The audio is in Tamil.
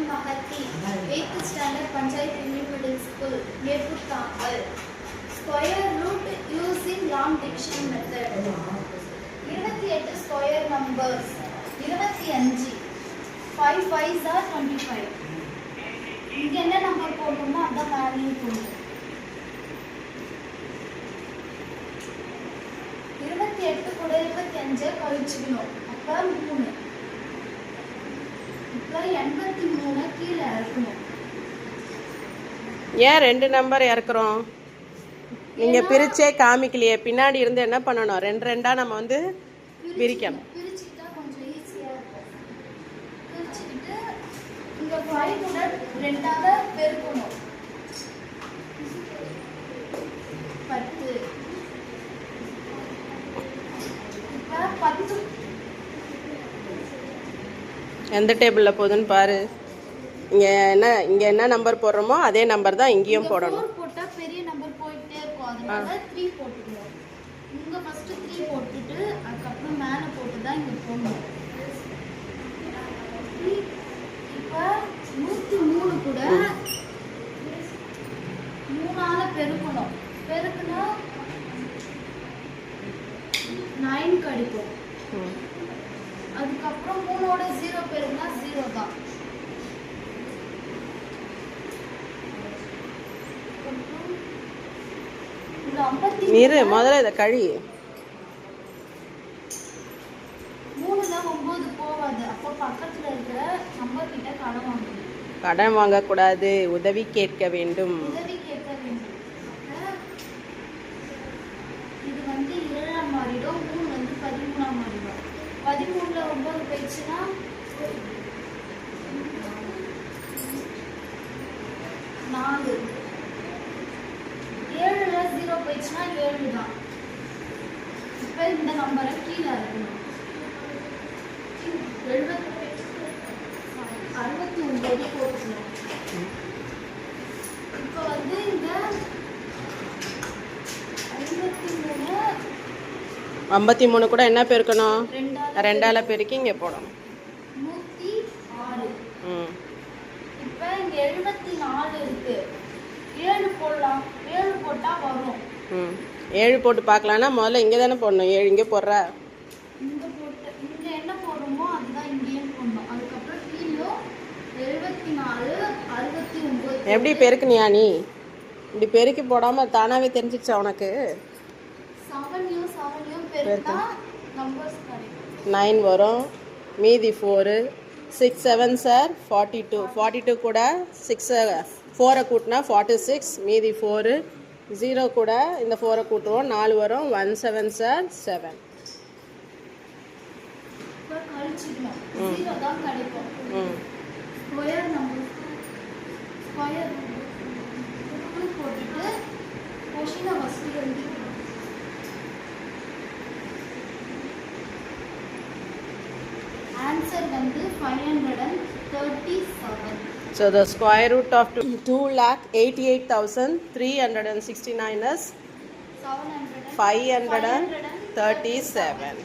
Mahati, 8th standard Panchayat Union Middle School, Nepur Tamil. Square root using long division method. 28 square numbers. 25. 5 5s are 25. இங்க என்ன நம்பர் போடணுமோ அதான் வேல்யூ போடணும். 28 கூட 25 கழிச்சுக்கணும். அப்ப 3. இப்ப 83 கீழே இறக்கணும். ஏன் ரெண்டு நம்பர் இறக்குறோம்? நீங்க பிரிச்சே காமிக்கலையே. பின்னாடி இருந்து என்ன பண்ணணும்? ரெண்டு ரெண்டா நம்ம வந்து பிரிக்கணும். பிரிச்சிட்டா கொஞ்சம் ஈஸியா இருக்கும். பிரிச்சிட்டு இங்க 5 கூட 2ஆல பெருக்கணும். 10. இப்ப 10 எந்த டேபிள்ல போகுதுன்னு பாரு. இங்க என்ன நம்பர் போடுறோமோ அதே நம்பர் தான் இங்கேயும் போடணும். 4 போட்டா பெரிய நம்பர் போயிட்டே இருக்கும். அதனால 3 போட்டுக்கணும். இங்க ஃபர்ஸ்ட் 3 போட்டுட்டு அதுக்கப்புறம் மேல போட்டு தான் இங்க போடணும். இப்ப 103 கூட 3ஆல பெருக்கணும். பெருக்குனா 9 கிடைக்கும். அதுக்கப்புறம் 3ஓட 0 பெருக்குனா 0 தான். நீரு முதல்ல இதை கழி. 3 தான் 9 போவாது. அப்போ பக்கத்துல இருக்கிற நம்பர் கிட்ட கடன் வாங்கணும். கடன் வாங்கக்கூடாது, உதவி கேட்க வேண்டும். உதவி கேட்க வேண்டும். இது வந்து 7ஆம் மாறிடும். 3 வந்து 13ஆம் மாறிடும். 13ல 9 போயிடுச்சுன்னா 4. 7ல 0 போயிடுச்சுன்னா 7 தான். இப்போ இந்த நம்பரை கீழே இருக்கணும். 69 போட்டுக்கணும். இப்போ வந்து இந்த 53 கூட என்ன பெருக்கணும்? 2ஆல பெருக்கி இங்க போடணும். 106. ம். இப்போ இங்க 74 இருக்கு. 7 போடலாம். 7 போட்டா வரும். 7 போட்டு பார்க்கலாம்னா முதல்ல இங்கே தானே போடணும். 7 இங்கே போடுற. இங்க போட்டு இங்க என்ன போடுறோமோ அதுதான் இங்கேயும் போடணும். அதுக்கப்புறம் கீழே 74 69. எப்படி பெருக்குனியா நீ? இப்படி பெருக்கி போடாம தானாவே தெரிஞ்சிச்சா உனக்கு? 7யும் பெருக்கினா நம்பர்ஸ் கிடைக்கும். 9 வரும். மீதி 4. 6 7s are 42. 42 கூட 4 கூட்டினா 46. மீதி 4. 0 கூட இந்த 4 கூட்டுவோம். 4 வரும். 1 7s are 7. இப்போ கழிச்சுக்கணும். 0 தான் கிடைக்கும். ஸ்கொயர் நம்பர் ஸ்கொயர் போட்டுட்டு கொஷினை ஃபஸ்ட்டு எழுதிக்கணும். ஆன்சர் வந்து 537. So the square root of 2,88,369 is 537.